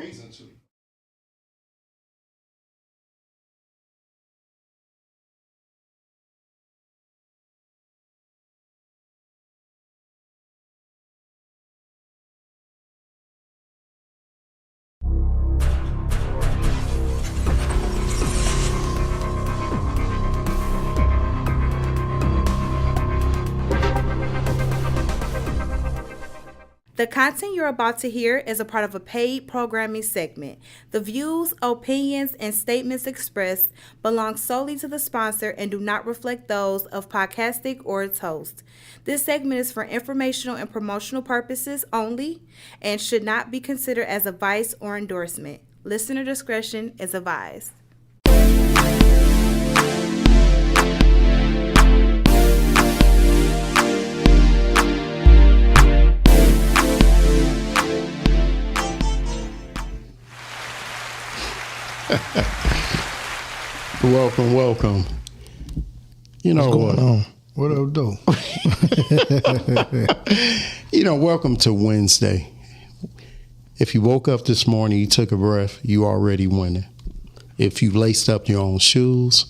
reason to. The content you're about to hear is a part of a paid programming segment. The views, opinions, and statements expressed belong solely to the sponsor and do not reflect those of Podcastic or its host. This segment is for informational and promotional purposes only and should not be considered as advice or endorsement. Listener discretion is advised. Welcome. You know what's going on? What up, though? Welcome to Wednesday. If you woke up this morning, you took a breath, you already winning. If you laced up your own shoes,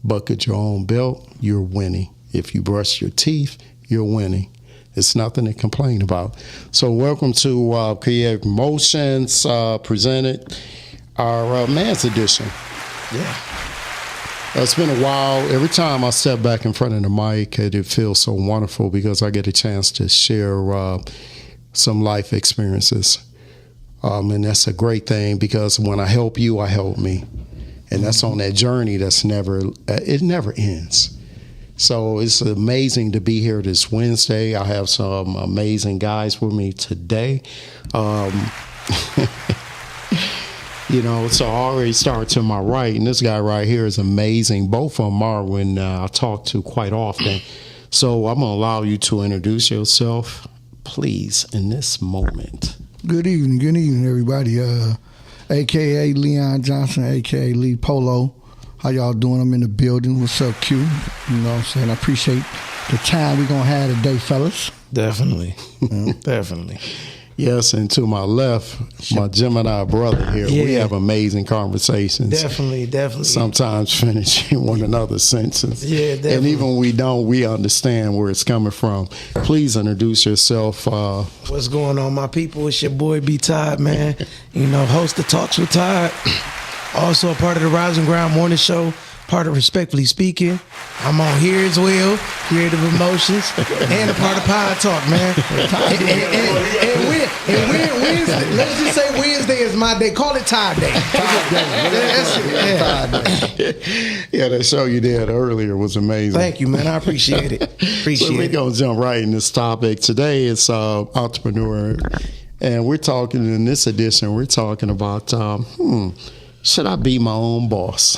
buckled your own belt, you're winning. If you brushed your teeth, you're winning. It's nothing to complain about. So welcome to Creative Motions presented our Man's Edition. Yeah. It's been a while. Every time I step back in front of the mic, it feels so wonderful because I get a chance to share some life experiences. And that's a great thing because when I help you, I help me. And that's on that journey that's never ends. So it's amazing to be here this Wednesday. I have some amazing guys with me today. So I already start to my right, and this guy right here is amazing. Both of them are when I talk to quite often. So I'm going to allow you to introduce yourself, please, in this moment. Good evening, everybody. A.K.A. Leon Johnson, A.K.A. Lee Polo. How y'all doing? I'm in the building. What's up, Q? You know what I'm saying? I appreciate the time we're going to have today, fellas. Definitely. Definitely. Yes, and to my left, my Gemini brother here. Yeah. We have amazing conversations. Definitely. Sometimes finishing one another's sentences. Yeah, definitely. And even when we don't, we understand where it's coming from. Please introduce yourself. What's going on, my people? It's your boy, B. Todd, man. Host of Talks with Todd. Also a part of the Rising Ground Morning Show. Part of Respectfully Speaking. I'm on here as well, Creative Emotions, and a part of Pod Talk, man. and Wednesday, let's just say Wednesday is my day. Call it Todd Day. Yeah, that show you did earlier was amazing. Thank you, man. I appreciate it. So we're going to jump right in this topic. Today it's entrepreneur, and we're talking in this edition, we're talking about, should I be my own boss?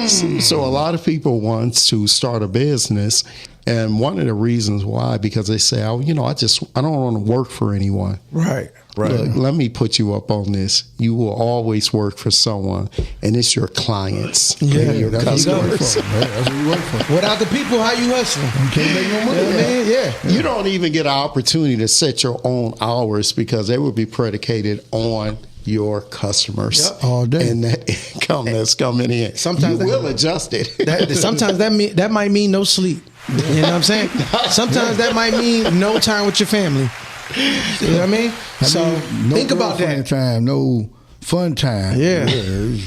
So a lot of people want to start a business, and one of the reasons why, because they say, I don't want to work for anyone. Right. Look, let me put you up on this. You will always work for someone, and it's your clients. Yeah, your customers. That's what you work for. Without the people, how you hustling? You can't make no money. Man. Yeah. You don't even get an opportunity to set your own hours because they will be predicated on your customers. Yep. All day. And that income that's coming in. Sometimes you will adjust it. Sometimes that might mean no sleep. You know what I'm saying? Sometimes that might mean no time with your family. You know what I mean? No think about that. Time, no fun time. Yeah.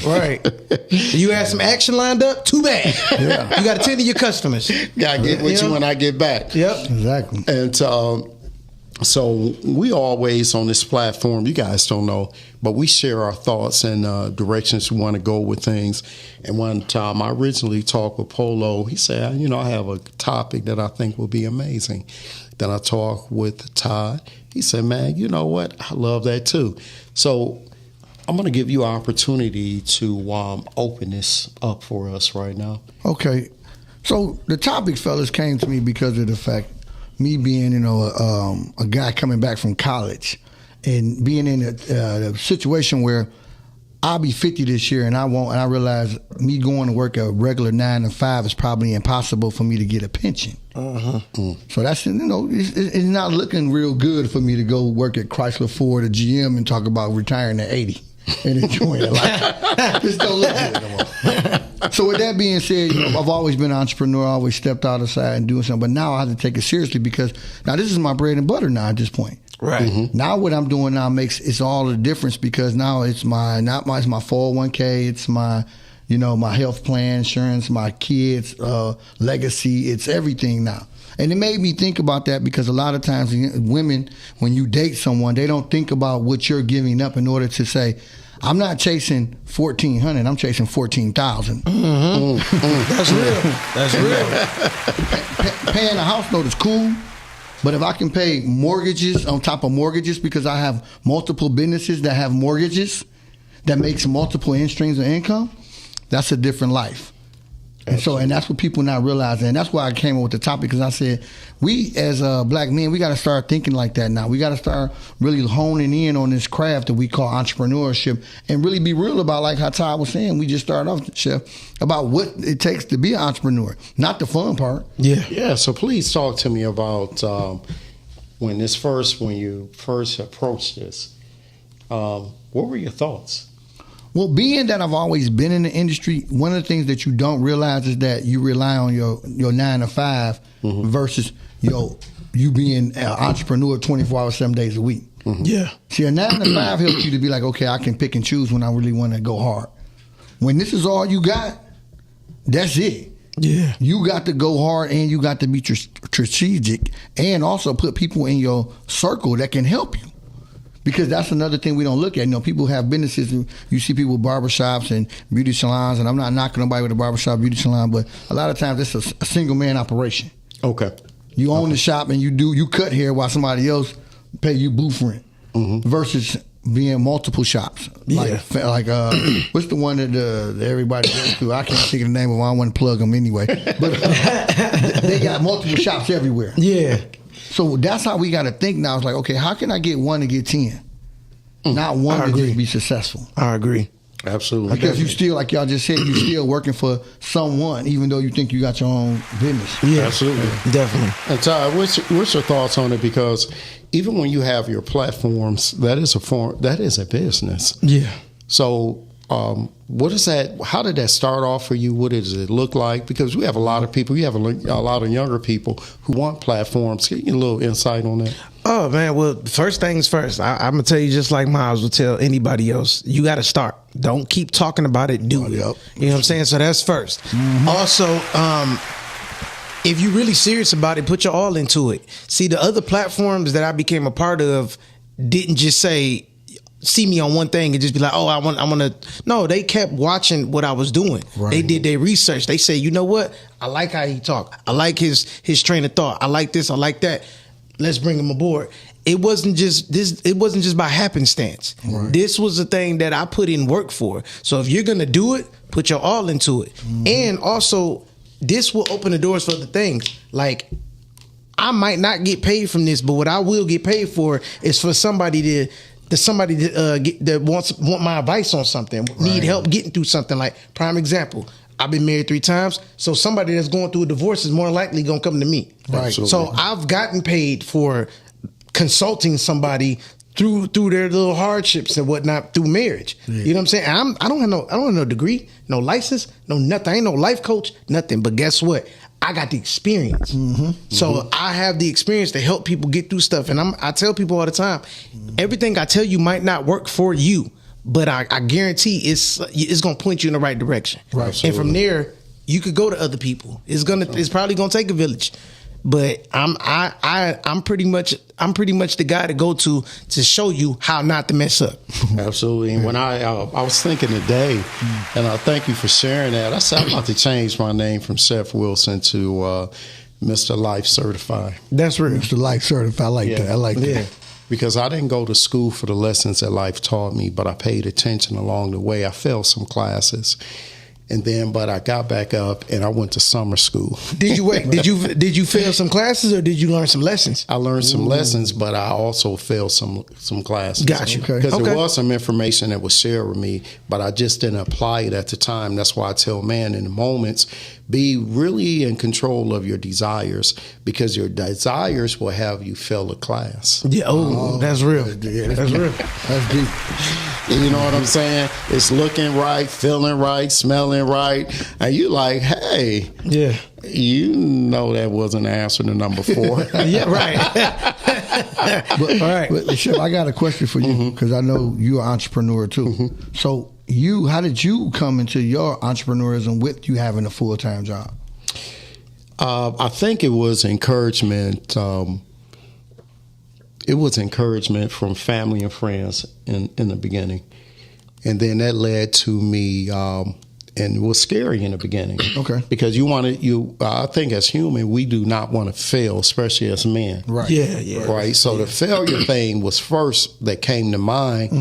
Right. You had some action lined up? Too bad. Yeah. You got to tend to your customers. Gotta get with you when I get back. Yep. Exactly. And so we always on this platform, you guys don't know, but we share our thoughts and directions we want to go with things. And one time I originally talked with Polo. He said, I have a topic that I think will be amazing. Then I talked with Todd. He said, man, you know what? I love that too. So I'm going to give you an opportunity to open this up for us right now. Okay. So the topic, fellas, came to me because of the fact me being, a guy coming back from college and being in a situation where I'll be 50 this year, and I realize me going to work a regular 9 to 5 is probably impossible for me to get a pension. So that's, it's not looking real good for me to go work at Chrysler, Ford, or GM and talk about retiring at 80 and enjoying it. Like, just don't look good no more. So with that being said, I've always been an entrepreneur. I always stepped out aside and doing something, but now I have to take it seriously because now this is my bread and butter now at this point. Right. Now what I'm doing now it's all the difference because now it's my 401k, it's my my health plan, insurance, my kids, legacy, it's everything now. And it made me think about that because a lot of times women, when you date someone, they don't think about what you're giving up in order to say, I'm not chasing 1,400, I'm chasing 14,000. That's real. That's real. Paying a house note is cool. But if I can pay mortgages on top of mortgages because I have multiple businesses that have mortgages that makes multiple streams of income, that's a different life. And that's what people not realizing. And that's why I came up with the topic because I said, we as black men, we got to start thinking like that now. We got to start really honing in on this craft that we call entrepreneurship and really be real about, like how Todd was saying, we just started off, Chef, about what it takes to be an entrepreneur, not the fun part. Yeah. So please talk to me about when you first approached this. What were your thoughts? Well, being that I've always been in the industry, one of the things that you don't realize is that you rely on your 9 to 5 versus you being an entrepreneur 24 hours, 7 days a week. Yeah. See, a 9 to 5 helps you to be like, okay, I can pick and choose when I really want to go hard. When this is all you got, that's it. Yeah. You got to go hard and you got to be strategic and also put people in your circle that can help you. Because that's another thing we don't look at. People have businesses. And you see people with barbershops and beauty salons, and I'm not knocking nobody with a barbershop, beauty salon, but a lot of times it's a single man operation. Okay. You own the shop and you cut hair while somebody else pay you booth rent versus being multiple shops. Yeah. Like what's the one that everybody goes to? I can't think of the name of it. I don't want to plug them anyway. But they got multiple shops everywhere. Yeah. So that's how we got to think now. It's like, okay, how can I get one to get 10? Not one to just be successful. I agree. Absolutely. Because you still, like y'all just said, you still working for someone, even though you think you got your own business. Yeah, absolutely. Definitely. And Todd, what's your thoughts on it? Because even when you have your platforms, that is a business. Yeah. So what is that? How did that start off for you? What does it look like? Because we have a lot of people. You have a lot of younger people who want platforms. Get a little insight on that. Oh man, well, first things first. I'm gonna tell you just like Miles would tell anybody else. You got to start. Don't keep talking about it. Do it. You know what I'm saying? So that's first. Also, if you're really serious about it, put your all into it. See, the other platforms that I became a part of didn't just see me on one thing and just be like, oh, I want to. No, they kept watching what I was doing. Right. They did their research. They say, you know what? I like how he talk. I like his train of thought. I like this. I like that. Let's bring him aboard. It wasn't just this. It wasn't just by happenstance. Right. This was a thing that I put in work for. So if you're gonna do it, put your all into it. And also, this will open the doors for other things. Like, I might not get paid from this, but what I will get paid for is for somebody that want my advice on something, need help getting through something. Like, prime example, I've been married 3 times, so somebody that's going through a divorce is more likely gonna come to me. Right. So I've gotten paid for consulting somebody through their little hardships and whatnot through marriage. Yeah. You know what I'm saying? I don't have no degree, no license, no nothing. I ain't no life coach, nothing. But guess what? I got the experience. So I have the experience to help people get through stuff. And I tell people all the time, everything I tell you might not work for you, but I guarantee it's gonna point you in the right direction. Right. And from there, you could go to other people. It's probably gonna take a village. But I'm pretty much the guy to go to show you how not to mess up. Absolutely. And when I was thinking today, and I thank you for sharing that. I said I'm about to change my name from Seth Wilson to Mr. Life Certified. That's real. Mr. Life Certified. I like that. I like that. Because I didn't go to school for the lessons that life taught me, but I paid attention along the way. I failed some classes. And then, but I got back up and I went to summer school. Did you fail some classes or did you learn some lessons? I learned some lessons, but I also failed some classes. Got you. Because Okay. there was some information that was shared with me, but I just didn't apply it at the time. That's why I tell man in the moments, be really in control of your desires, because your desires will have you fail a class. Yeah. Oh, that's real. Yeah, That's real. That's deep. You know what I'm saying? It's looking right, feeling right, smelling right. And you like, hey, Yeah. you know that wasn't the answer to number 4. Yeah. Right. But, All right. But Chef, I got a question for you because I know you're an entrepreneur too. So how did you come into your entrepreneurism with you having a full-time job? I think it was encouragement. It was encouragement from family and friends in the beginning. And then that led to me, and it was scary in the beginning. Okay. Because I think as human, we do not want to fail, especially as men. Right. Yeah. Right. So the failure thing was first that came to mind.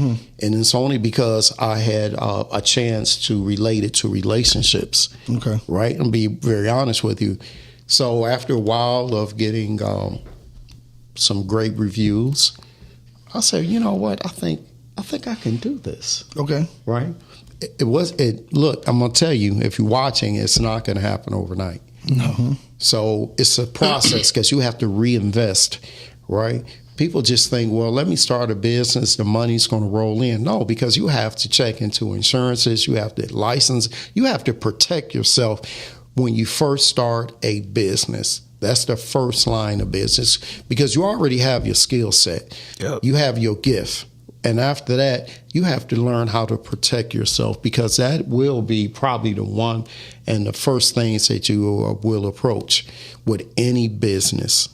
And it's only because I had a chance to relate it to relationships. Okay. Right. And be very honest with you. So after a while of getting some great reviews, I said, you know what? I think I can do this. Okay. Right. Look, I'm going to tell you, if you're watching, it's not going to happen overnight. No. So it's a process because you have to reinvest, right? People just think, well, let me start a business, the money's going to roll in. No, because you have to check into insurances, you have to license, you have to protect yourself when you first start a business. That's the first line of business because you already have your skill set. Yep. You have your gift. And after that, you have to learn how to protect yourself because that will be probably the one and the first things that you will approach with any business.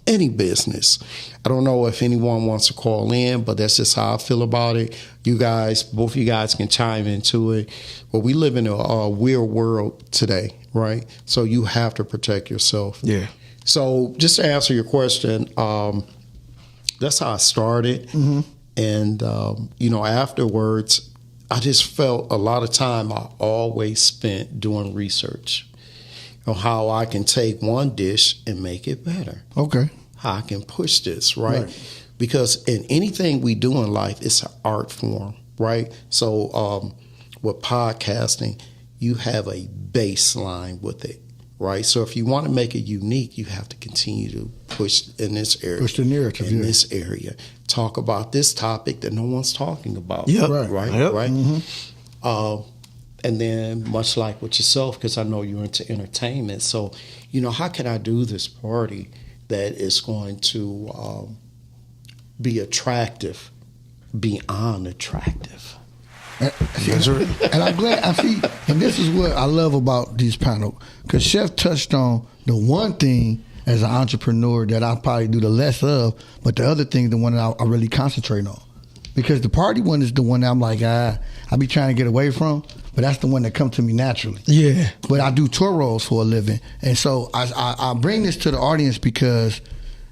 Any business. I don't know if anyone wants to call in, but that's just how I feel about it. You guys, both of you guys can chime into it. But we live in a weird world today, right? So you have to protect yourself. Yeah. So just to answer your question, that's how I started. And, afterwards, I just felt a lot of time I always spent doing research on how I can take one dish and make it better. Okay. How I can push this, right? Because in anything we do in life, it's an art form, right? So with podcasting, you have a baseline with it, right? So if you want to make it unique, you have to continue to push in this area. Push the narrative, in yeah. this area. Talk about this topic that no one's talking about. Yep. Right. Yep. Right. And then much like with yourself, because I know you're into entertainment. So, how can I do this party that is going to be attractive, beyond attractive? And I'm glad and this is what I love about this panel, because Chef touched on the one thing as an entrepreneur that I probably do the less of, but the other thing, the one that I really concentrate on. Because the party one is the one that I'm like, I be trying to get away from, but that's the one that comes to me naturally. Yeah. But I do tour roles for a living. And so I bring this to the audience because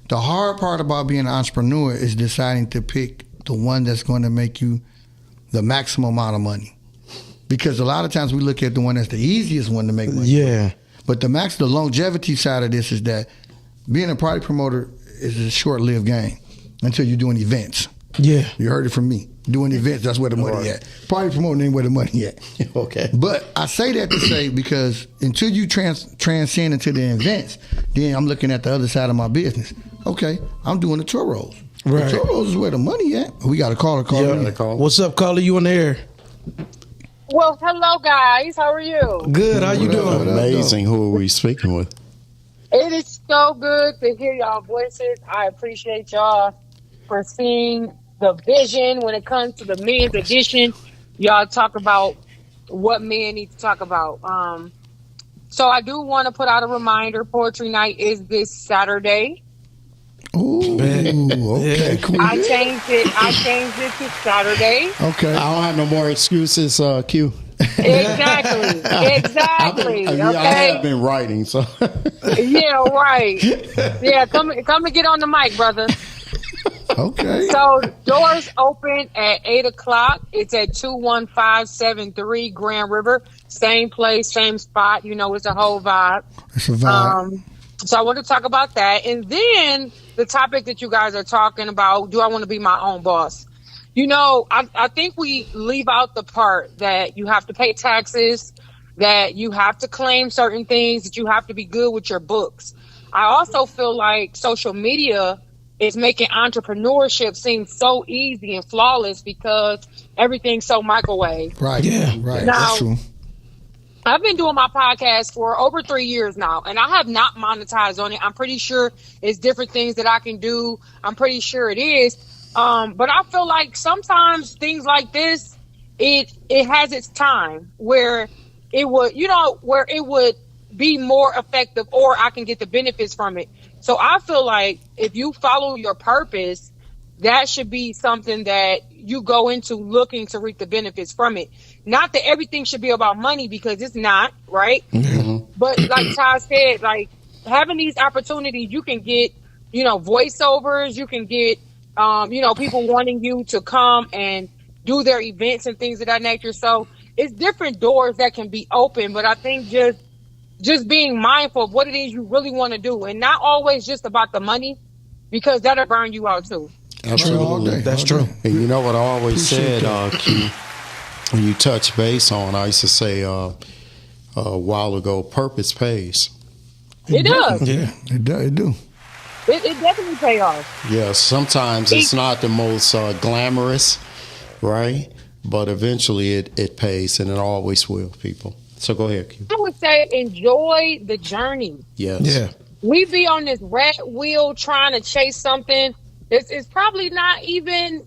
the hard part about being an entrepreneur is deciding to pick the one that's going to make you the maximum amount of money. Because a lot of times we look at the one that's the easiest one to make money. Yeah. But the longevity side of this is that being a party promoter is a short-lived game until you're doing events. Yeah. You heard it from me. Doing events, that's where the money at. Party promoting ain't where the money at. Okay. But I say that to say because until you transcend into the events, then I'm looking at the other side of my business. Okay, I'm doing the tour rolls. Right. The tour rolls is where the money at. We got a caller. What's up, caller? You on the air? Well, hello, guys. How are you? Good. How you doing? Amazing. Who are we speaking with? It is so good to hear y'all voices. I appreciate y'all for seeing the vision when it comes to the men's edition. Y'all talk about what men need to talk about. So I do want to put out a reminder. Poetry night is this Saturday. Ooh, okay, cool. I changed it to Saturday. Okay. I don't have no more excuses, Q. Exactly. I Okay. have been writing, so. Yeah, right. Yeah, come and get on the mic, brother. Okay. So doors open at 8:00. It's at 21573 Grand River. Same place, same spot. You know, it's a whole vibe. It's a vibe. So I want to talk about that. And then the topic that you guys are talking about, do I want to be my own boss? You know, I think we leave out the part that you have to pay taxes, that you have to claim certain things, that you have to be good with your books. I also feel like social media is making entrepreneurship seem so easy and flawless because everything's so microwave. Right. Yeah. Right. Now, That's true. I've been doing my podcast for over 3 years now, and I have not monetized on it. I'm pretty sure it's different things that I can do. I'm pretty sure it is. But I feel like sometimes things like this, it has its time where it would, where it would be more effective, or I can get the benefits from it. So I feel like if you follow your purpose, that should be something that you go into looking to reap the benefits from it. Not that everything should be about money, because it's not, right? Mm-hmm. But like Ty said, like having these opportunities, you can get, voiceovers, you can get, people wanting you to come and do their events and things of that nature. So it's different doors that can be open, but I think just being mindful of what it is you really want to do, and not always just about the money, because that'll burn you out too. Absolutely. That's true. And you know what I always said, Q, when you touch base on, I used to say a while ago, purpose pays. It does. Yeah. It do. It definitely pay off. Yeah, sometimes it's not the most glamorous, right? But eventually it pays, and it always will, people. So go ahead, Q. I would say enjoy the journey. Yes. Yeah. We be on this rat wheel trying to chase something. It's probably not even,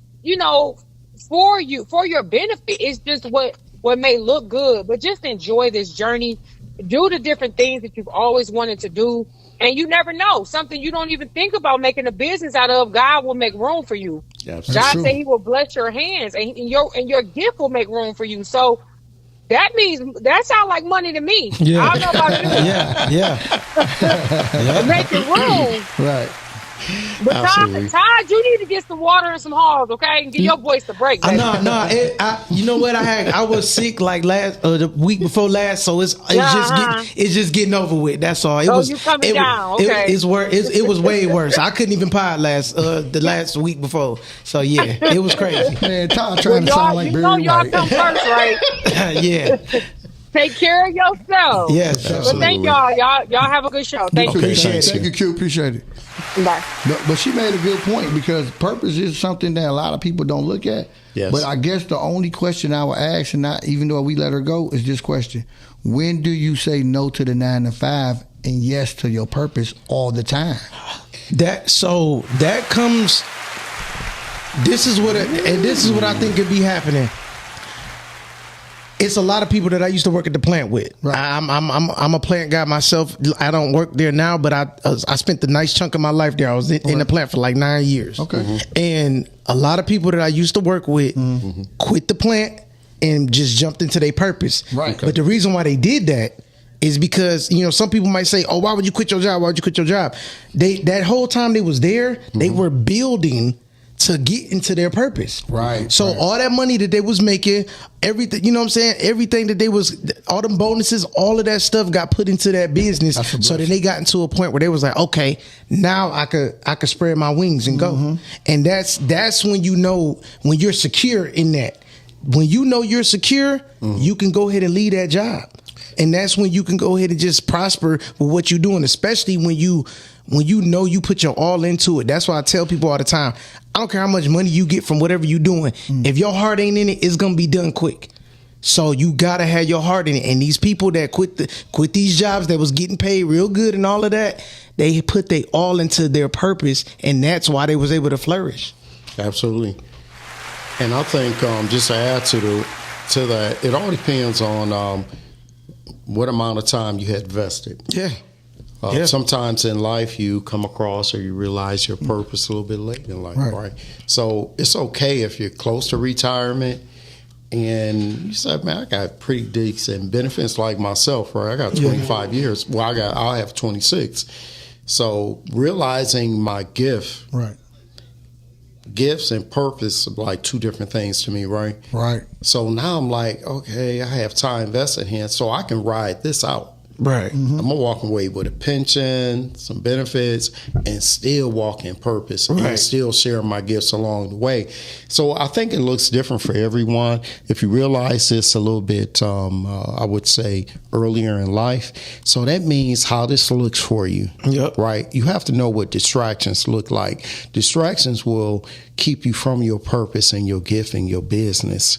for your benefit. It's just what may look good. But just enjoy this journey. Do the different things that you've always wanted to do. And you never know. Something you don't even think about making a business out of, God will make room for you. Absolutely. God said he will bless your hands, and your gift will make room for you. So that means, that sounds like money to me. Yeah. I don't know about you. Yeah. Making room. Right. But Absolutely. Todd, you need to get some water and some halls, okay? And give your voice a break. Baby. You know what? I was sick like the week before last, so it's just getting over with. That's all. You coming down? Okay. It was way worse. I couldn't even pod the last week before. So yeah, it was crazy. Man, Todd trying to sound like Barry y'all White. come first, right? Yeah. Take care of yourself. Yes. But thank y'all. Y'all have a good show. Thank you. Appreciate it. Thank you, Q. Appreciate it. Bye. But she made a good point, because purpose is something that a lot of people don't look at. Yes. But I guess the only question I would ask, and not even though we let her go, is this question: when do you say no to the 9 to 5 and yes to your purpose all the time? That comes. This is what I think could be happening. It's a lot of people that I used to work at the plant with. Right. I'm a plant guy myself. I don't work there now, but I spent the nice chunk of my life there. I was in the plant for like 9 years. Okay. Mm-hmm. And a lot of people that I used to work with quit the plant and just jumped into their purpose. Right. But the reason why they did that is because, some people might say, oh, why would you quit your job? Why would you quit your job? That whole time they was there, they were building to get into their purpose. Right. So all that money that they was making, everything, you know what I'm saying? Everything that all them bonuses, all of that stuff got put into that business. So then they got into a point where they was like, okay, now I could spread my wings and go. And that's when when you're secure in that. When you know you're secure, you can go ahead and leave that job. And that's when you can go ahead and just prosper with what you're doing, especially when you know you put your all into it. That's why I tell people all the time, I don't care how much money you get from whatever you're doing. If your heart ain't in it, it's going to be done quick. So you got to have your heart in it. And these people that quit these jobs that was getting paid real good and all of that, they put they all into their purpose, and that's why they was able to flourish. Absolutely. And I think just to add to that, it all depends on what amount of time you had vested. Yeah. Sometimes in life you come across or you realize your purpose a little bit late in life, right? So it's okay if you're close to retirement and you say, man, I got pretty decent benefits like myself, right? I got 25 years. Well, I'll have 26. So realizing my gift, Right. gifts and purpose are like two different things to me, right? Right. So now I'm like, okay, I have time invested here, so I can ride this out. Right. I'm gonna walk away with a pension, some benefits, and still walk in purpose, Right. and still share my gifts along the way. So I think it looks different for everyone. If you realize this a little bit, I would say earlier in life. So that means how this looks for you, Yep. right? You have to know what distractions look like. Distractions will keep you from your purpose and your gift and your business,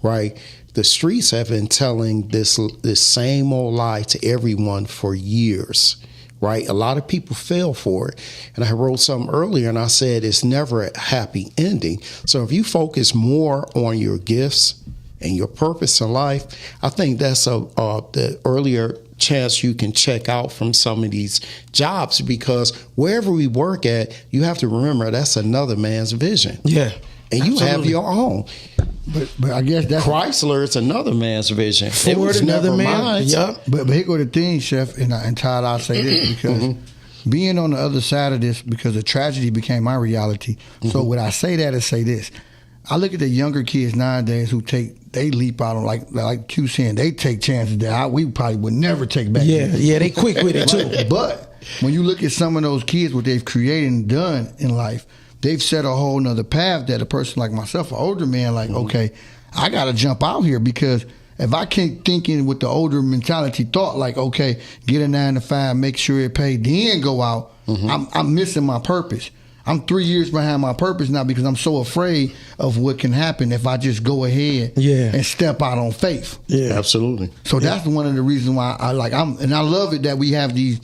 right? The streets have been telling this same old lie to everyone for years, right? A lot of people fell for it. And I wrote something earlier and I said it's never a happy ending. So if you focus more on your gifts and your purpose in life, I think that's the earlier chance you can check out from some of these jobs, because wherever we work at, you have to remember that's another man's vision. Yeah. And you have Absolutely. your own. But I guess that's Chrysler is another man's vision. It Ford, was another never man. mine. Yep. But here go the thing, Chef, and Todd, I'll say this because being on the other side of this, because the tragedy became my reality. So when I say that, I say this. I look at the younger kids nowadays who they leap out on like Q saying, they take chances that we probably would never take back. Yeah, they quick with it too. But when you look at some of those kids, what they've created and done in life, they've set a whole nother path that a person like myself, an older man, like, okay, I got to jump out here, because if I can't think in with the older mentality thought, like, okay, get a 9 to 5, make sure it paid, then go out, I'm missing my purpose. I'm 3 years behind my purpose now because I'm so afraid of what can happen if I just go ahead and step out on faith. Yeah. Absolutely. So that's one of the reasons why I love it that we have these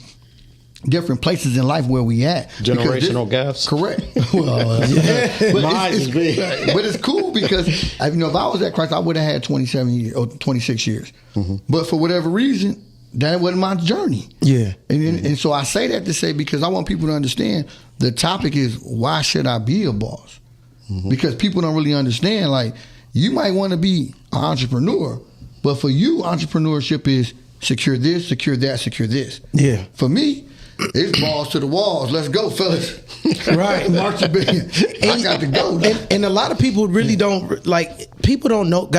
different places in life where we at. Generational gaps. Correct. Well, but Mine is big. but it's cool because if I was at Christ, I would have had 27 years or 26 years. But for whatever reason, that wasn't my journey. Yeah. And so I say that to say, because I want people to understand the topic is, why should I be a boss? Because people don't really understand, like, you might want to be an entrepreneur, but for you, entrepreneurship is secure this, secure that, secure this. Yeah. For me, it's balls to the walls. Let's go, fellas. Right. March your band. I got to go. And a lot of people really don't, like, people don't know,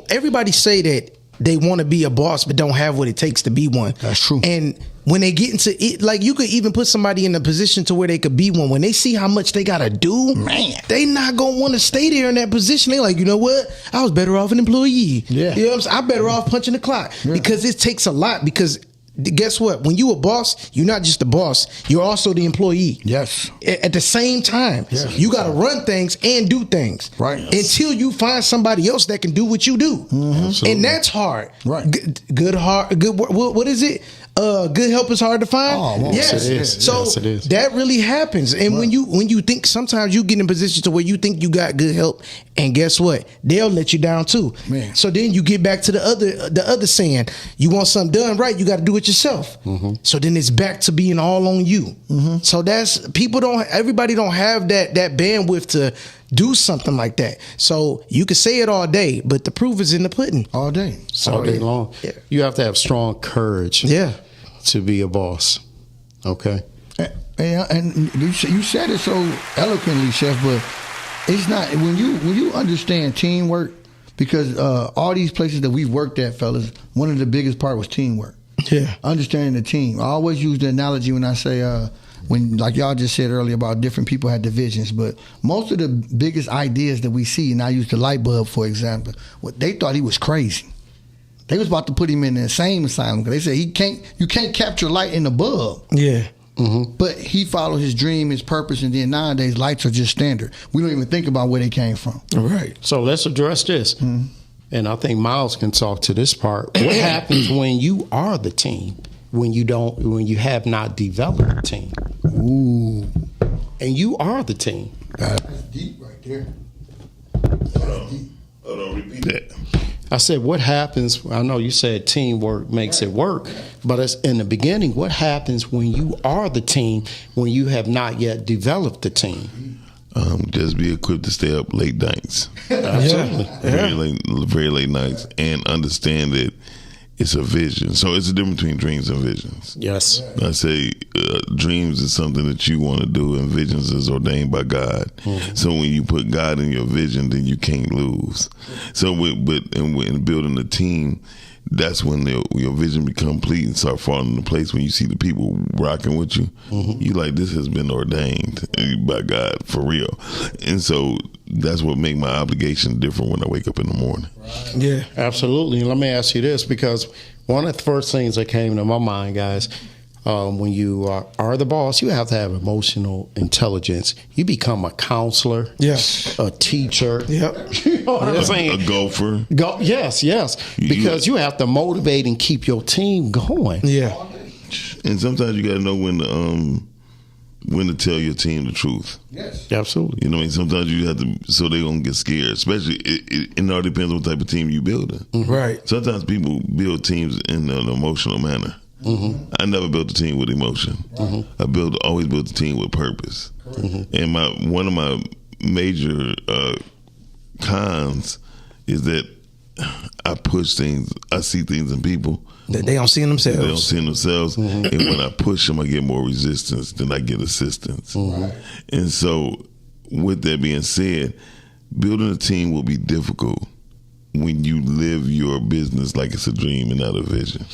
everybody say that they want to be a boss but don't have what it takes to be one. That's true. And when they get into it, like, you could even put somebody in a position to where they could be one. When they see how much they got to do, Man. they not going to want to stay there in that position. They like, you know what? I was better off an employee. Yeah. You know what I'm saying? I'm better off punching the clock, because it takes a lot. Because guess what? When you a boss, you're not just a boss. You're also the employee. Yes. At the same time, you got to run things and do things. Right. Until you find somebody else that can do what you do. Absolutely. And that's hard. Right. Good what is it? Good help is hard to find. Oh, well, yes, it is. So Yes, it is. that really happens. And when you think, sometimes you get in positions to where you think you got good help, and guess what? They'll let you down too. Man. So then you get back to the other saying, you want something done right, you got to do it yourself. So then it's back to being all on you. So everybody don't have that bandwidth to do something like that. So you can say it all day, but the proof is in the pudding. All day. All day long. Yeah. You have to have strong courage to be a boss. Okay. And you said it so eloquently, Chef, but it's not, when you understand teamwork, because all these places that we've worked at, fellas, one of the biggest part was teamwork. Yeah. Understanding the team. I always use the analogy when I say, when, like y'all just said earlier about different people had divisions, but most of the biggest ideas that we see, and I use the light bulb for example, they thought he was crazy. They was about to put him in the insane asylum because they said you can't capture light in a bulb. Yeah. But he followed his dream, his purpose, and then nowadays lights are just standard. We don't even think about where they came from. Right. So let's address this. And I think Miles can talk to this part. What happens when you are the team, when you have not developed a team? Ooh. And you are the team. That's deep right there. Hold on, repeat that. I said, what happens? I know you said teamwork makes it work, but it's in the beginning, what happens when you are the team, when you have not yet developed the team? Just be equipped to stay up late nights, Absolutely. very late nights, and understand that it's a vision. So it's a difference between dreams and visions. Yes. I say dreams is something that you want to do, and visions is ordained by God. So when you put God in your vision, then you can't lose. So with building a team, that's when your vision become complete and start falling into place. When you see the people rocking with you, you like, this has been ordained by God for real. And so that's what make my obligation different when I wake up in the morning. Yeah. Absolutely. And let me ask you this, because one of the first things that came to my mind, guys, when you are the boss, you have to have emotional intelligence. You become a counselor, a teacher. Yep. You know what I'm saying? A golfer. Yes. Because you have to motivate and keep your team going. Yeah. And sometimes you got to know when to tell your team the truth. Yes. Absolutely. You know what I mean? Sometimes you have to, so they don't get scared. Especially, it all depends on what type of team you building. Right. Sometimes people build teams in an emotional manner. I never built a team with emotion. I always built a team with purpose. And one of my major cons is that I push things. I see things in people That they don't see in themselves. they don't see in themselves, and when I push them, I get more resistance than I get assistance. And so, with that being said, building a team will be difficult when you live your business like it's a dream and not a vision.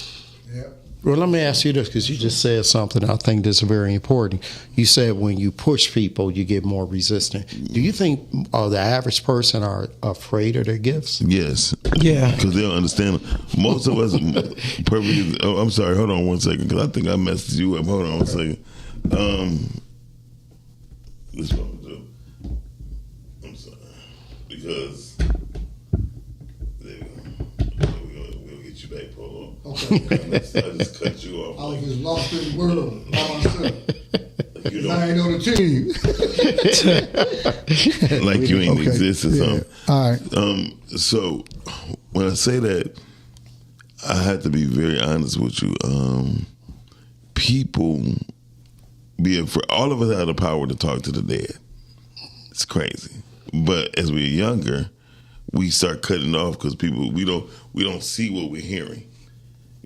Well, let me ask you this, because you just said something I think that's very important. You said when you push people, you get more resistant. Do you think the average person are afraid of their gifts? Yes. Yeah. Because they don't understand. Most of us perfectly. Oh, I'm sorry. Hold on one second, because I think I messed you up. Hold on one second. This is what I'm gonna do. I'm sorry, because there we go. We'll get you back, Polo. Okay. I just cut you off. I was just lost in the world by myself. You know, I ain't on the team. like you ain't Okay. exist or Yeah. something. All right. So when I say that, I have to be very honest with you. People all of us have the power to talk to the dead. It's crazy. But as we're younger, we start cutting off because we don't see what we're hearing.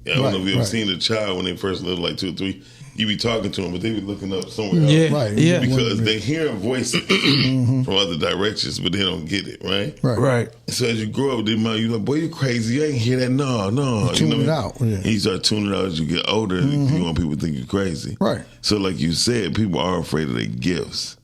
I don't know if you've ever seen a child when they first little, like 2 or 3. You be talking to them, but they be looking up somewhere else. Yeah. Right. Yeah. Because they hear voices from other directions, but they don't get it, right? Right. So as you grow up, you're like, boy, you crazy. You ain't hear that. No. Tune what I mean? it out, yeah. And you start tuning it out as you get older. You want people to think you're crazy. Right. So like you said, people are afraid of their gifts.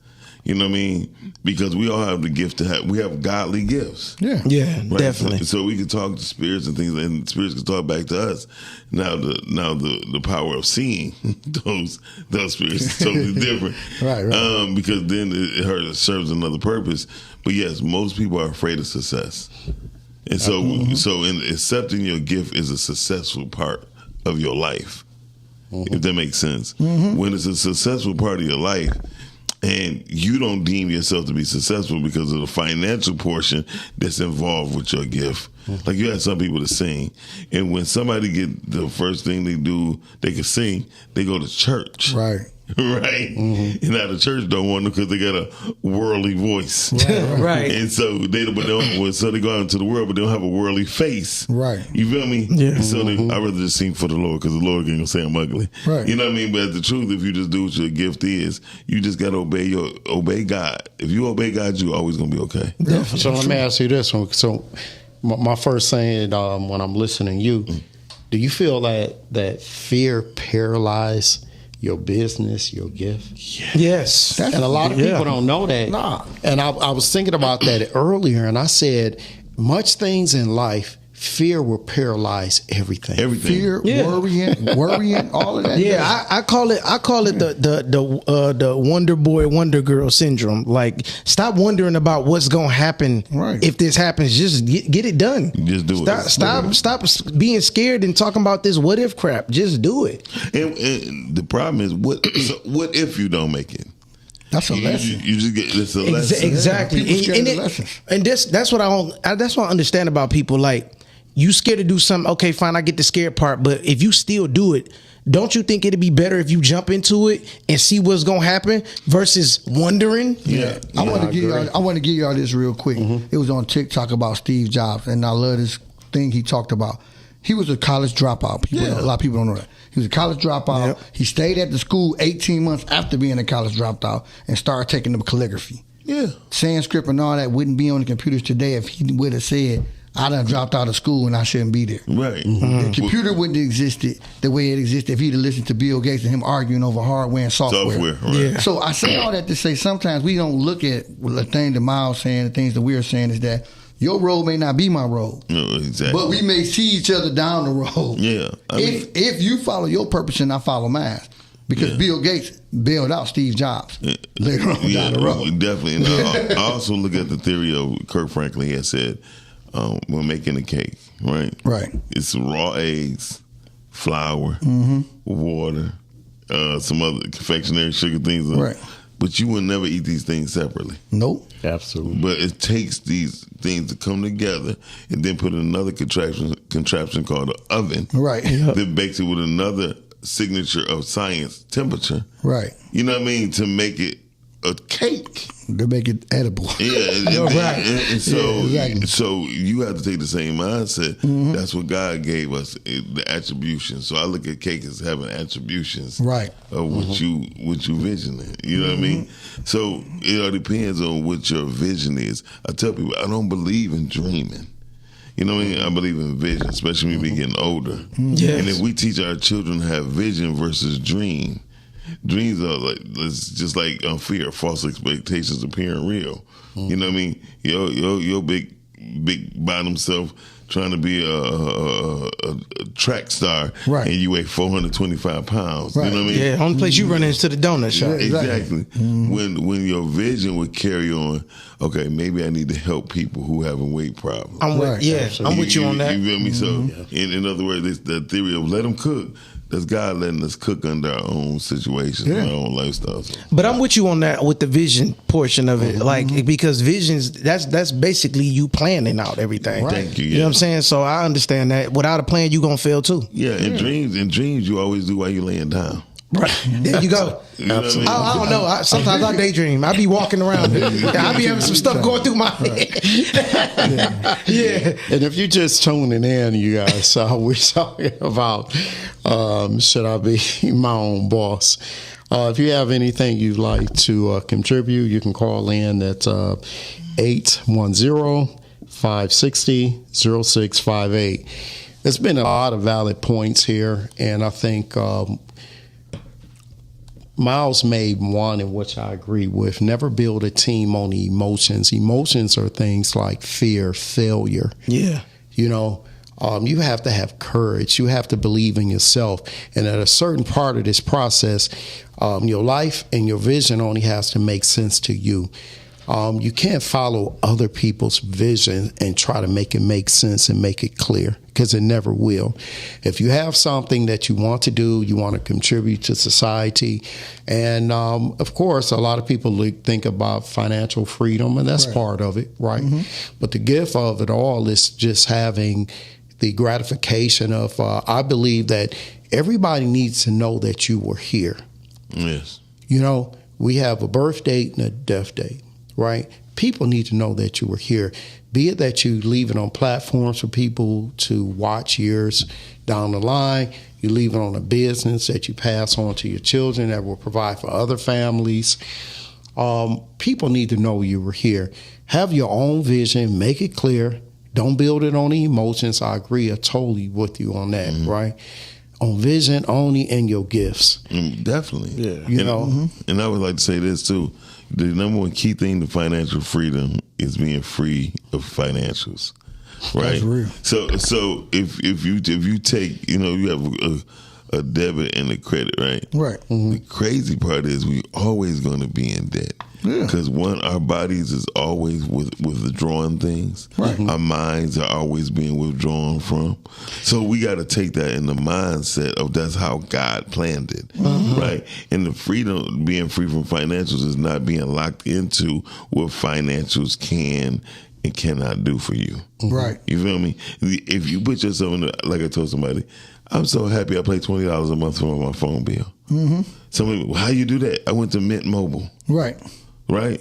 You know what I mean? Because we all have the gift we have godly gifts. Yeah. Yeah. Right? Definitely. So we can talk to spirits and things, and spirits can talk back to us. Now the power of seeing those spirits is totally different. Right. Because then it serves another purpose. But yes, most people are afraid of success. And so in accepting your gift is a successful part of your life. If that makes sense. When it's a successful part of your life, and you don't deem yourself to be successful because of the financial portion that's involved with your gift. Like you had some people to sing, and when somebody get the first thing they do, they can sing, they go to church. Right. Right? And now the church don't want them because they got a worldly voice. Right. And so they go out into the world, but they don't have a worldly face. Right. You feel me? Yeah. So I'd rather just sing for the Lord, because the Lord ain't gonna say I'm ugly. Right. You know what I mean? But the truth, if you just do what your gift is, you just gotta obey God. If you obey God, you're always gonna be okay. So let me ask you this one. So my first thing when I'm listening to you, do you feel that fear paralyzed your business, your gift? Yes. And a lot of people don't know that. Nah. And I was thinking about that earlier, and I said, much things in life, fear will paralyze everything. Fear, Yeah. worrying, all of that. Yeah, I call it the Wonder Boy, Wonder Girl syndrome. Like, stop wondering about what's gonna happen if this happens. Just get it done. Just do it. Stop being scared and talking about this what if crap. Just do it. And the problem is, what if you don't make it? That's a lesson. You just get it's a lesson. Exactly. People scared And of lessons. that's what I understand about people. Like, you scared to do something, okay, fine, I get the scared part, but if you still do it, don't you think it'd be better if you jump into it and see what's gonna happen versus wondering? Yeah. I want to give y'all this real quick. It was on TikTok about Steve Jobs, and I love this thing he talked about. He was a college dropout. A lot of people don't know that. He was a college dropout. Yep. He stayed at the school 18 months after being a college dropout and started taking the calligraphy. Yeah. Sanskrit and all that wouldn't be on the computers today if he would have said, I done dropped out of school and I shouldn't be there. Right. The computer wouldn't have existed the way it existed if he'd have listened to Bill Gates and him arguing over hardware and software. Right. Yeah. So I say all that to say sometimes we don't look at the thing that Miles saying, the things that we're saying is that your road may not be my road. No, exactly. But we may see each other down the road. Yeah. If you follow your purpose and I follow mine. Because Bill Gates bailed out Steve Jobs later on down the road. Definitely. And I also look at the theory of Kirk Franklin. He had said, we're making a cake, right? Right. It's raw eggs, flour, water, some other confectionery sugar things. Right. But you will never eat these things separately. Nope. Absolutely. But it takes these things to come together and then put in another contraption called an oven. Right. That bakes it with another signature of science temperature. Right. You know what I mean? To make it a cake. To make it edible. Yeah, and so Yeah, exactly. so you have to take the same mindset. That's what God gave us, the attributions. So I look at cake as having attributions, Right. Of what you visioning. You know what I mean? So it all depends on what your vision is. I tell people I don't believe in dreaming. You know what I mean? I believe in vision, especially when we getting older. Yes. And if we teach our children to have vision versus dream. Dreams are like, it's just like fear, false expectations appearing real. You know what I mean? Your big bottom self trying to be a track star, Right. and you weigh 425 pounds. Right. You know what I mean? Yeah, only place you run into the donut shop. Yeah. Exactly. When your vision would carry on, okay, maybe I need to help people who having weight problems. I'm with, Right. yeah, I'm with you on that. You feel me? So, in other words, it's the theory of let them cook. That's God letting us cook under our own situations, our own lifestyles. But I'm with you on that with the vision portion of it, like because visions that's basically you planning out everything. Thank you. You know what I'm saying? So I understand that without a plan, you gonna fail too. Yeah, in dreams, you always do while you're laying down. Right there, you go. You know what I mean? I don't know. Sometimes I daydream. I be walking around. I be having some stuff going through my head. Yeah. And if you're just tuning in, you guys, we're talking about should I be my own boss? If you have anything you'd like to contribute, you can call in at 810-560-0658. There's been a lot of valid points here, and I think Miles made one in which I agree with. Never build a team on emotions. Emotions are things like fear, failure. Yeah. You know, you have to have courage. You have to believe in yourself. And at a certain part of this process, your life and your vision only has to make sense to you. You can't follow other people's vision and try to make it make sense and make it clear, because it never will. If you have something that you want to do, you want to contribute to society, and of course, a lot of people think about financial freedom, and that's part of it, right? But the gift of it all is just having the gratification of, I believe that everybody needs to know that you were here. Yes. You know, we have a birth date and a death date. Right? People need to know that you were here. Be it that you leave it on platforms for people to watch years down the line. You leave it on a business that you pass on to your children that will provide for other families. People need to know you were here. Have your own vision. Make it clear. Don't build it on the emotions. I agree totally with you on that, right? On vision only and your gifts. Definitely. Yeah. You know? And I would like to say this too. The number one key thing to financial freedom is being free of financials, right? That's real. So if you take, you have a debit and a credit, right? Right. The crazy part is we always going to be in debt. Because our bodies is always withdrawing things. Right. Our minds are always being withdrawn from. So we got to take that in the mindset of that's how God planned it, right? And the freedom, being free from financials, is not being locked into what financials can and cannot do for you. Right. You feel me? If you put yourself in like I told somebody, I'm so happy I pay $20 a month for my phone bill. Somebody, how you do that? I went to Mint Mobile. Right. Right?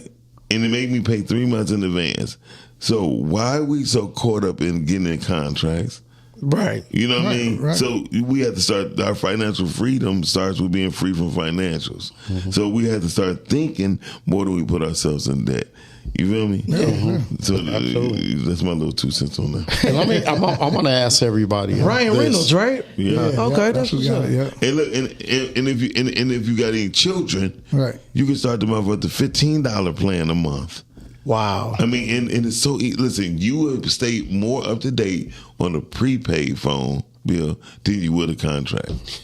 And it made me pay 3 months in advance. So why are we so caught up in getting in contracts Right. You know what I Right, mean? right. So we have to start, our financial freedom starts with being free from financials. So we have to start thinking more than we put ourselves in debt. You feel me? So Absolutely. that's my little 2 cents on that. And I'm going to ask everybody. Ryan this. Reynolds, right? Yeah. Okay, that's what what's got up. it. Yeah. And look, and if you got any children, Right. you can start them off with the $15 plan a month. Wow. I mean, and it's so listen, you would stay more up to date on a prepaid phone bill than you would a contract.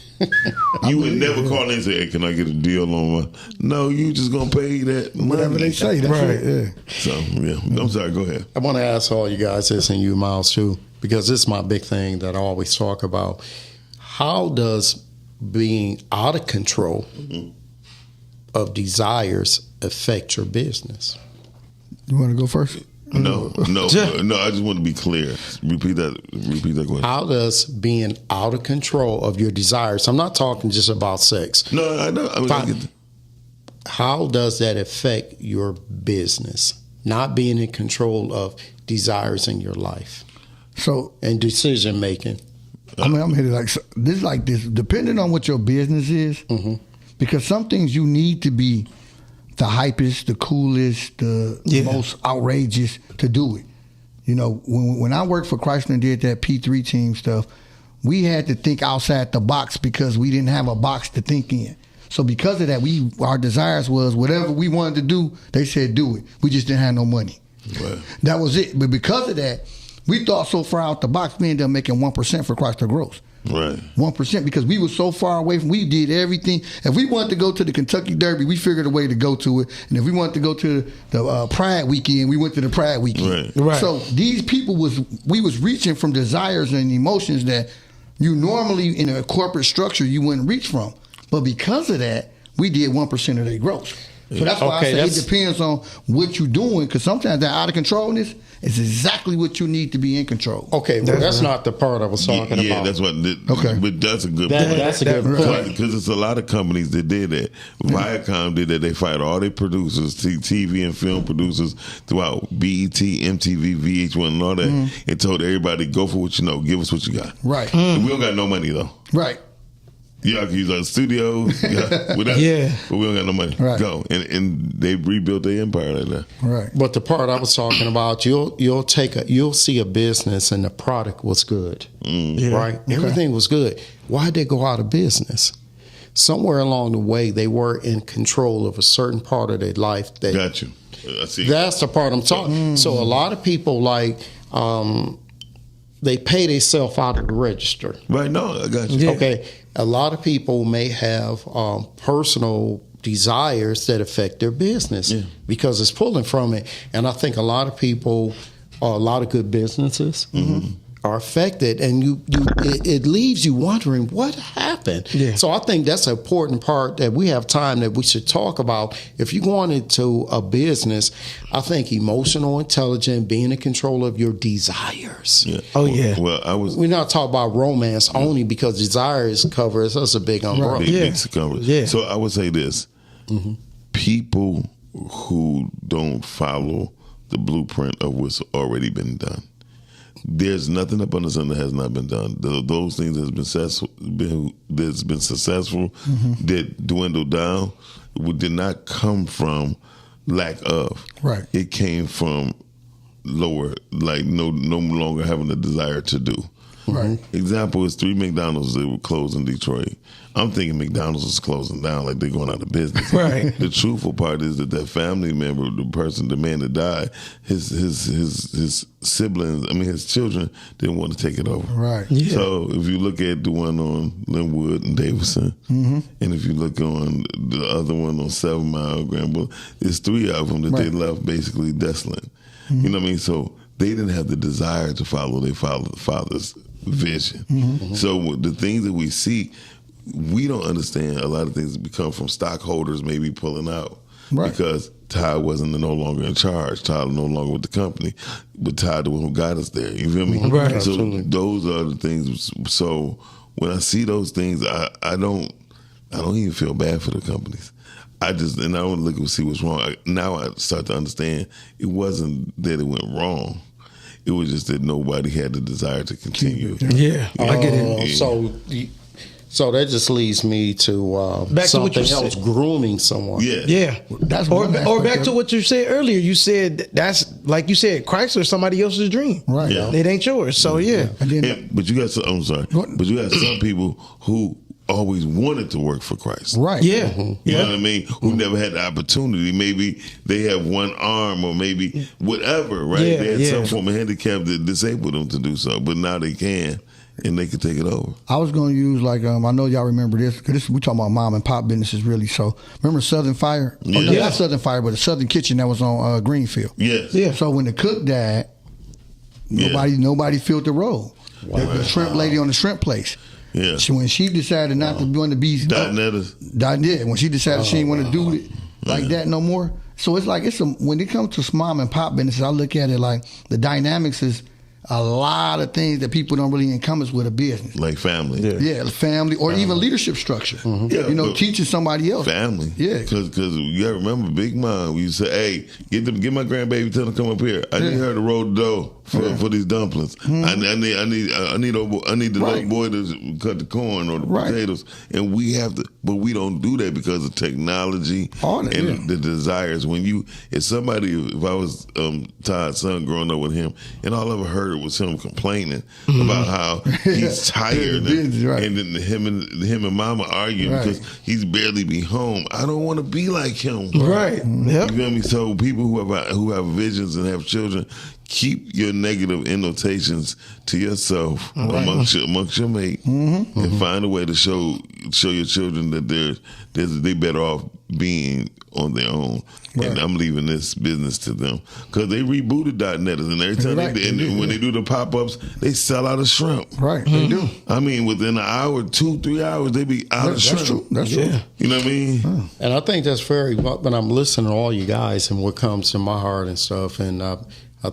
You would never call in and say, "Hey, can I get a deal on my?" No, you just gonna pay that Whatever money. they say, that's Right. it. Yeah. So yeah, I'm sorry. Go ahead. I want to ask all you guys this, and you, Miles, too, because this is my big thing that I always talk about. How does being out of control of desires affect your business? You want to go first? No. I just want to be clear. Repeat that question. How does being out of control of your desires, I'm not talking just about sex, No, I know. I mean, I get how does that affect your business? Not being in control of desires in your life So and decision making. I'm here to like this. Depending on what your business is, because some things you need to be the hypest, the coolest, the most outrageous to do it. You know, when I worked for Chrysler and did that P3 team stuff, we had to think outside the box because we didn't have a box to think in. So because of that, our desires was whatever we wanted to do, they said do it. We just didn't have no money. Right. That was it. But because of that, we thought so far out the box, we ended up making 1% for Chrysler Gross. Right. 1% because we were so far away from. We did everything. If we wanted to go to the Kentucky Derby, we figured a way to go to it. And if we wanted to go to the Pride Weekend, we went to the Pride Weekend. Right. So these people we was reaching from desires and emotions that you normally in a corporate structure you wouldn't reach from. But because of that, we did 1% of their gross. So that's why I say it depends on what you're doing, because sometimes that out of controlness is exactly what you need to be in control. Okay, well, that's not the part I was talking Yeah, about. that's what. Okay. But that's a good That- point. that's a good point. Because it's a lot of companies that did that. Viacom did that. They fired all their producers, TV and film producers throughout BET, MTV, VH1, and all that, and told everybody, go for what you know. Give us what you got. Right. And we don't got no money, though. Right. Yeah, I can use our studio, whatever. Yeah. But we don't got no money. Right. Go. And they rebuilt their empire like that. Right. But the part I was talking about, you'll see a business and the product was good, right? Everything was good. Why'd they go out of business? Somewhere along the way, they were in control of a certain part of their life. That Got you. I see. That's the part I'm talking. So a lot of people they pay themselves out of the register. Right, no, I got you. Yeah. Okay, a lot of people may have personal desires that affect their business because it's pulling from it. And I think a lot of people, a lot of good businesses are affected, and it leaves you wondering what happened. Yeah. So I think that's an important part that we have time that we should talk about. If you're going into a business, I think emotional intelligence, being in control of your desires. Yeah. Oh, yeah. Well, I was We're not talking about romance only because desires covers us a big umbrella. big circumference. Yeah. So I would say this: people who don't follow the blueprint of what's already been done. There's nothing up on the sun that has not been done. Those things that's been successful, that dwindled down, did not come from lack of. Right. It came from lower, like no longer having the desire to do. Right. Example is 3 McDonald's that were closed in Detroit. I'm thinking McDonald's is closing down, like they're going out of business. Right. The truthful part is that family member, the man that died, his siblings, his children didn't want to take it over. Right. Yeah. So if you look at the one on Linwood and Davidson, and if you look on the other one on 7 Mile, Granville, there's 3 of them that they left basically desolate. You know what I mean? So they didn't have the desire to follow their father's vision. So the things that we see, we don't understand a lot of things that come from stockholders maybe pulling out. Right. Because Todd wasn't no longer in charge. Todd no longer with the company, but Todd the one who got us there. You feel me? Right. So Absolutely. those are the things. So when I see those things, I don't even feel bad for the companies. I want to look and see what's wrong. Now I start to understand it wasn't that it went wrong. It was just that nobody had the desire to continue. Yeah, I get it. So that just leads me to Back to what something you else: said. grooming someone. Yeah. Yeah, That's or one or aspect back of to it. what you said earlier. You said that's like you said, Chrysler somebody else's dream. Right. Yeah. It ain't yours. So yeah. And then Yeah, but you got some. I'm sorry, but you got some people who always wanted to work for Christ. right. Yeah. You know what I mean? Who never had the opportunity. Maybe they have one arm or maybe whatever, right? Yeah, They had yeah. some form of handicap that disabled them to do so, but now they can and they can take it over. I was going to use like I know y'all remember this because we talking about mom and pop businesses really. So remember Southern Fire? Oh, no, Yeah. not Southern Fire, but the Southern Kitchen that was on Greenfield. Yes. Yeah. So when the cook died, nobody filled the role. The shrimp lady on the shrimp place. Yeah. When she decided not to want to be when she decided she didn't want to do it like that no more. So it's like when it comes to mom and pop businesses, I look at it like the dynamics is a lot of things that people don't really encompass with a business. Like family. Yeah, family or even leadership structure. Yeah, but teaching somebody else. Family. Yeah. Because you got to remember, Big Mom, we used to say, hey, get my grandbaby, tell them to come up here. I need her to roll the dough for these dumplings. I need the little boy to cut the corn or the potatoes. And we have to, but we don't do that because of technology and the desires. If I was Todd's son growing up with him, and all I ever heard was him complaining about how he's tired and then him and mama arguing because he's barely be home. I don't want to be like him. Right. Yep. You feel me? So people who have visions and have children, keep your negative annotations to yourself amongst your mate, and find a way to show your children that they better off being on their own. And I'm leaving this business to them because they rebooted .net, and every time when they do the pop-ups, they sell out of shrimp. Right, they do. I mean, within an hour, 2-3 hours, they be out of shrimp. That's true. You know what I mean? And I think that's when I'm listening to all you guys and what comes to my heart and stuff, and I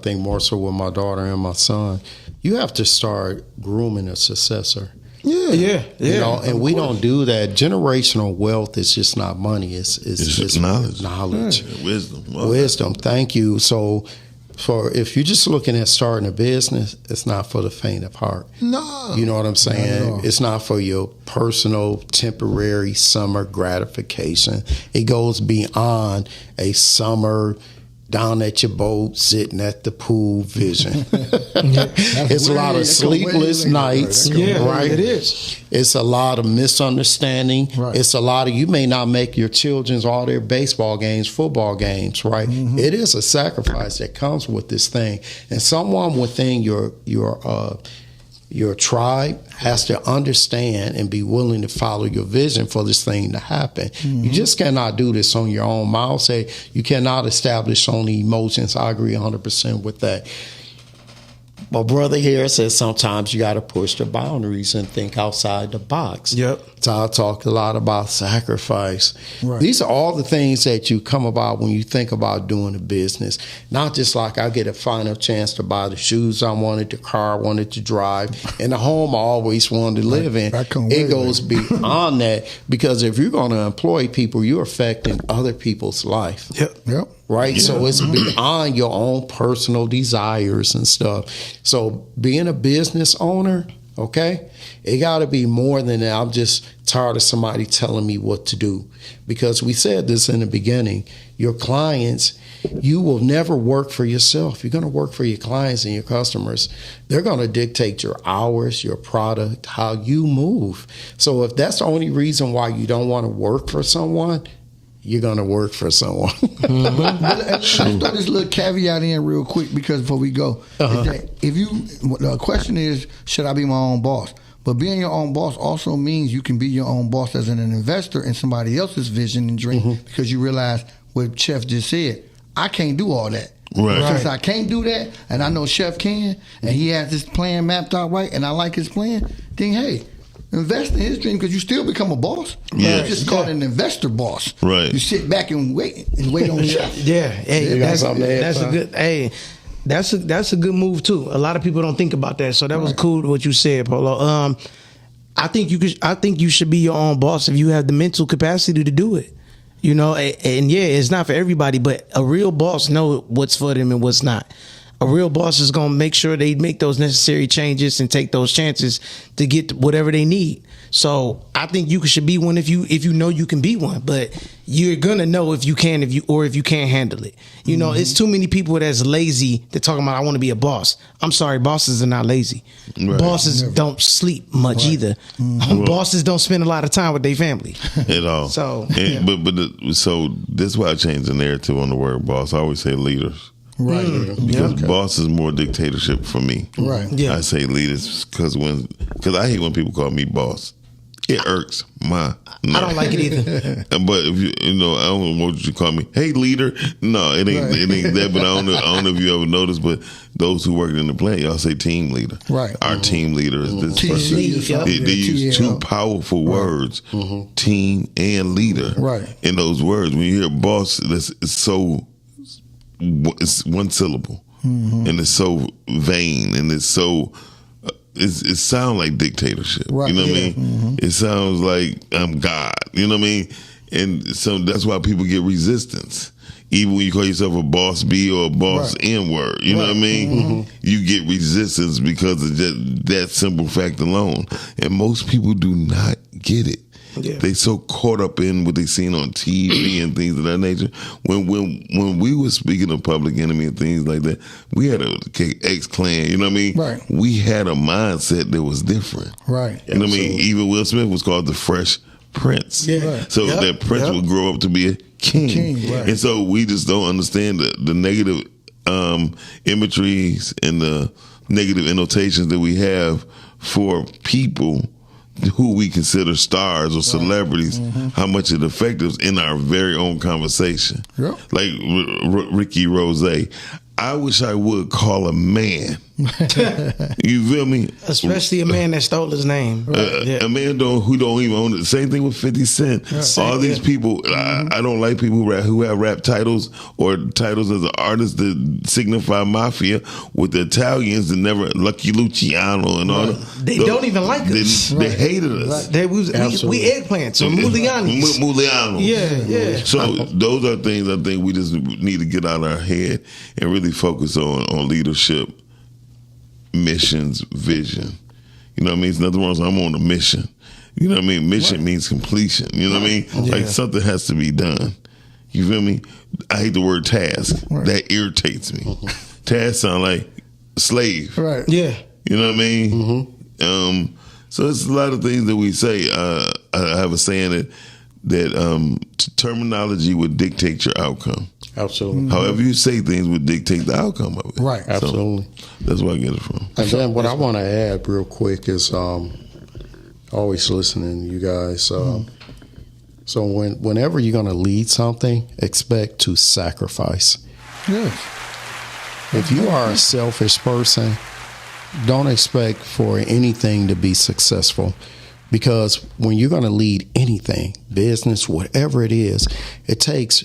think more so with my daughter and my son, you have to start grooming a successor. Yeah. You know, and we don't do that. Generational wealth is just not money. It's just knowledge. Knowledge. Wisdom. Thank you. So if you're just looking at starting a business, it's not for the faint of heart. No. You know what I'm saying? No. It's not for your personal, temporary summer gratification. It goes beyond a summer down at your boat, sitting at the pool vision. It's a lot of sleepless nights, right? It is. It's a lot of misunderstanding. Right. It's a lot of, you may not make your children's all their baseball games, football games, right? It is a sacrifice that comes with this thing. And someone within your tribe has to understand and be willing to follow your vision for this thing to happen. You just cannot do this on your own. Miles said you cannot establish only emotions. I agree 100% with that. My brother here says sometimes you got to push the boundaries and think outside the box. Yep. Todd talked a lot about sacrifice. Right. These are all the things that you come about when you think about doing a business. Not just like I get a final chance to buy the shoes I wanted, the car I wanted to drive, and the home I always wanted to live in. It goes beyond that, because if you're going to employ people, you're affecting other people's life. Yep. Right? Yeah. So it's beyond your own personal desires and stuff. So being a business owner, okay, it got to be more than that. I'm just tired of somebody telling me what to do. Because we said this in the beginning, your clients, you will never work for yourself. You're going to work for your clients and your customers. They're going to dictate your hours, your product, how you move. So if that's the only reason why you don't want to work for someone, you're going to work for someone. Let's throw this little caveat in real quick before we go. Is that the question is, should I be my own boss? But being your own boss also means you can be your own boss as an investor in somebody else's vision and dream, because you realize what Chef just said. I can't do all that. Right. Since I can't do that, and I know Chef can, and he has this plan mapped out right, and I like his plan, then hey, invest in his dream, because you still become a boss. Yeah. You just called an investor boss. Right. You sit back and wait on Chef. Yeah. Hey, that's a good. Hey, that's a good move too. A lot of people don't think about that. So that was cool what you said, Polo. I think you should be your own boss if you have the mental capacity to do it. You know, and yeah, it's not for everybody, but a real boss know what's for them and what's not. A real boss is going to make sure they make those necessary changes and take those chances to get whatever they need. So I think you should be one if you know you can be one, but you're gonna know if you can, if you can't handle it. You know, it's too many people that's lazy that talking about I want to be a boss. I'm sorry, bosses are not lazy. Right. Bosses don't sleep much either. Bosses don't spend a lot of time with their family at all. So, so this is why I changed the narrative on the word boss. I always say leaders. Right. Because boss is more dictatorship for me. Right. Yeah. I say leaders because I hate when people call me boss. It irks my nerve. I don't like it either. But if I don't want you to call me, hey leader. No, it ain't that. But I don't know if you ever noticed. But those who work in the plant, y'all say team leader. Right. Our team leader is this person. TC, They use two powerful words, team and leader. Right. In those words, when you hear boss, it's one syllable, and it's so vain, and it's so. It sounds like dictatorship. Right. You know what I mean? It sounds like I'm God. You know what I mean? And so that's why people get resistance. Even when you call yourself a boss B or a boss N word. You know what I mean? You get resistance because of that simple fact alone. And most people do not get it. Yeah. They so caught up in what they seen on TV and things of that nature. When we were speaking of Public Enemy and things like that, we had a X-Clan, you know what I mean? Right. We had a mindset that was different. Right. You know what I mean? Even Will Smith was called the Fresh Prince. Yeah. Right. So that prince would grow up to be a king. Right. And so we just don't understand the negative imageries and the negative annotations that we have for people who we consider stars or celebrities, how much it affects us in our very own conversation. Yep. Like Ricky Rose. I wish I would call a man. You feel me? Especially a man that stole his name. A man who don't even own it. Same thing with 50 Cent. Right. All these people, I don't like people who have rap titles or titles as an artist that signify mafia with the Italians that never, Lucky Luciano and all that. They don't even like us. They hated us. We eggplants or Mulianis. Mulianos. Yeah. So those are things I think we just need to get out of our head and really focus on leadership, missions, vision. You know what I mean? It's nothing wrong with I'm on a mission. You know what I mean? Mission means completion. You know what I mean? Yeah. Like something has to be done. You feel me? I hate the word task. That irritates me. Task sound like slave. Right. Yeah. You know what I mean? So it's a lot of things that we say. I have a saying that terminology would dictate your outcome. Absolutely. However you say things would dictate the outcome of it. Right. So Absolutely. that's where I get it from. And then what I want to add real quick is always listening to you guys. So whenever you're going to lead something, expect to sacrifice. Yes. If you are a selfish person, don't expect for anything to be successful. Because when you're going to lead anything, business, whatever it is,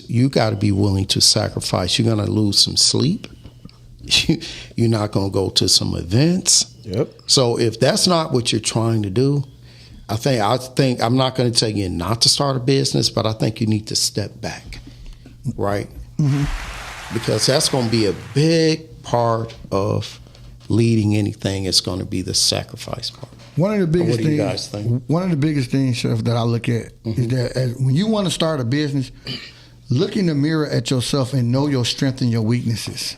you got to be willing to sacrifice. You're going to lose some sleep. You're not going to go to some events. Yep. So if that's not what you're trying to do, I think I'm not going to tell you not to start a business, but I think you need to step back, right? Because that's going to be a big part of leading anything. It's going to be the sacrifice part. One of the biggest What do you guys think? One of the biggest things, Chef, that I look at is that when you want to start a business, look in the mirror at yourself and know your strengths and your weaknesses.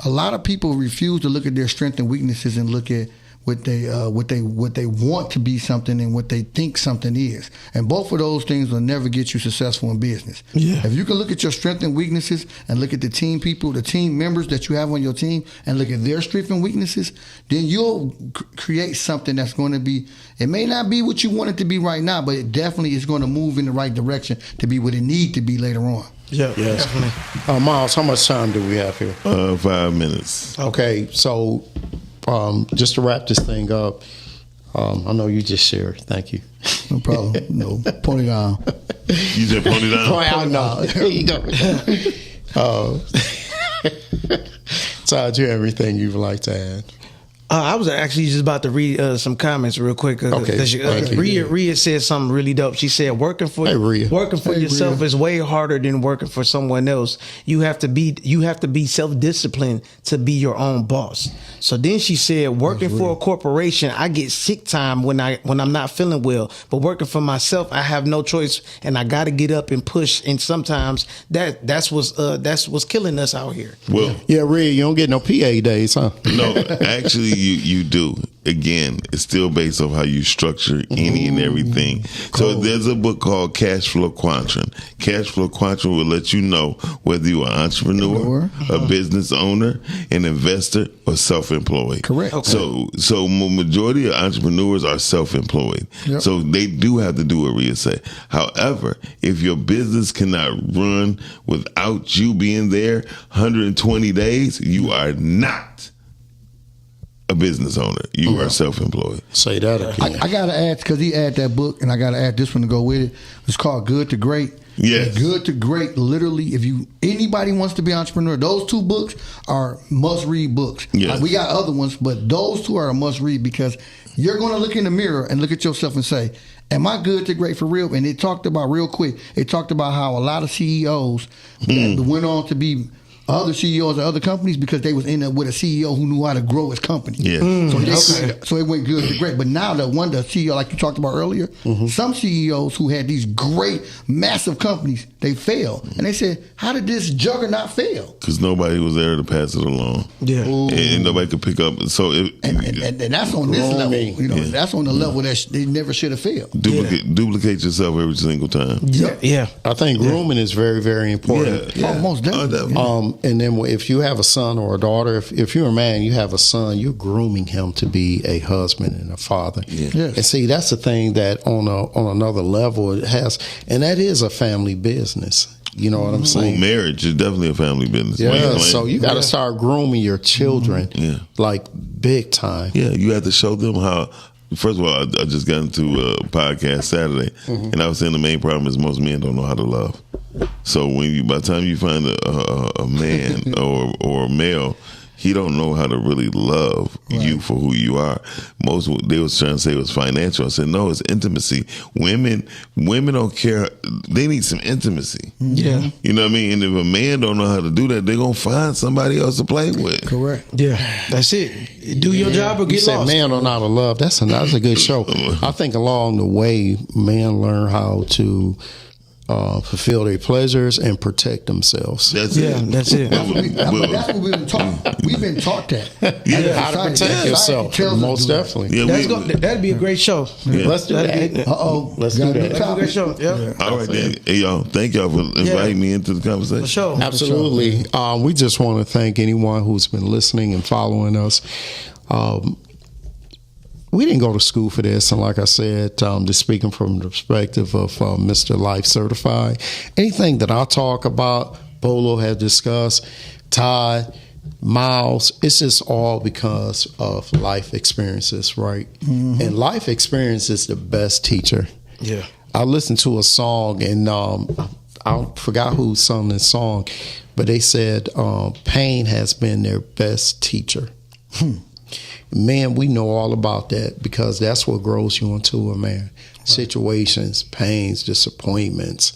A lot of people refuse to look at their strengths and weaknesses and look at what they want to be something and what they think something is. And both of those things will never get you successful in business. Yeah. If you can look at your strengths and weaknesses and look at the team people, the team members that you have on your team, and look at their strengths and weaknesses, then you'll create something that's going to be, it may not be what you want it to be right now, but it definitely is going to move in the right direction to be what it needs to be later on. Yeah, Yes. definitely. Miles, how much time do we have here? 5 minutes. Okay, so just to wrap this thing up, I know you just shared. Thank you. No problem. No, point it down. You said pony down? I know. There you go. Todd, you have everything you'd like to add? I was actually just about to read some comments real quick. Okay, thank you. Rhea said something really dope. She said, "Working for Rhea. yourself Rhea. is way harder than working for someone else. You have to be self-disciplined to be your own boss." So then she said, "Working for a corporation, I get sick time when I'm not feeling well. But working for myself, I have no choice, and I got to get up and push. And sometimes that's what's killing us out here." Well, Yeah, Red, you don't get no PA days, huh? no, actually, you do. Again, it's still based off how you structure any and everything. So there's a book called Cash Flow Quadrant. Cash Flow Quadrant will let you know whether you're an entrepreneur, a business owner, an investor, or self-employed. Correct. Okay. So majority of entrepreneurs are self-employed. Yep. So they do have to do what Rhea said. However, if your business cannot run without you being there 120 days, you are not a business owner. You are self-employed. Say that again. I gotta add, because he add that book, and I gotta add this one to go with it. It's called Good to Great. Yes. Good to Great. Literally, if anybody wants to be an entrepreneur, those two books are must-read books. Yes. We got other ones, but those two are a must-read, because you're going to look in the mirror and look at yourself and say, "Am I good to great for real?" And it talked about, real quick, it talked about how a lot of CEOs that went on to be other CEOs of other companies because they was in there with a CEO who knew how to grow his company. Yeah. So it went good to great. But now the CEO, like you talked about earlier, some CEOs who had these great, massive companies, they failed. And they said, how did this juggernaut fail? Because nobody was there to pass it along. Yeah. And nobody could pick up. So And that's on this level. You know, that's on the level that they never should have failed. duplicate yourself every single time. Yeah. I think grooming is very, very important. Oh, most definitely. And then if you have a son or a daughter, if you're a man, you have a son, you're grooming him to be a husband and a father. Yes. And see, that's the thing that on another level it has, and that is a family business. You know what I'm saying? Well, marriage is definitely a family business. Yeah, so you got to start grooming your children, like big time. Yeah, you have to show them how. First of all, I just got into a podcast Saturday, and I was saying the main problem is most men don't know how to love. So by the time you find a man or a male, he don't know how to really love you for who you are. Most they was trying to say it was financial. I said no, it's intimacy. Women don't care. They need some intimacy. Yeah. You know what I mean? And if a man don't know how to do that, they're gonna find somebody else to play with. Correct. Yeah. That's it. Do your job or You get said lost. man don't know how to love. That's a good show. I think along the way, men learn how to fulfill their pleasures and protect themselves. That's it. That's it. That's what we've been taught. We've been taught that. How to protect yourself. Most definitely. Yeah, That'd be a great show. Let's do that. Let's do that. That'd be a great show. Yeah. All right, then. Hey, y'all. Thank y'all for inviting me into the conversation. For sure. Absolutely. We just want to thank anyone who's been listening and following us. We didn't go to school for this, and like I said, just speaking from the perspective of Mr. Life Certified, anything that I talk about, Bolo has discussed, Todd, Miles, it's just all because of life experiences, right? And life experience is the best teacher. Yeah. I listened to a song, and I forgot who sung this song, but they said pain has been their best teacher. Man, we know all about that because that's what grows you into a man. Situations, pains, disappointments.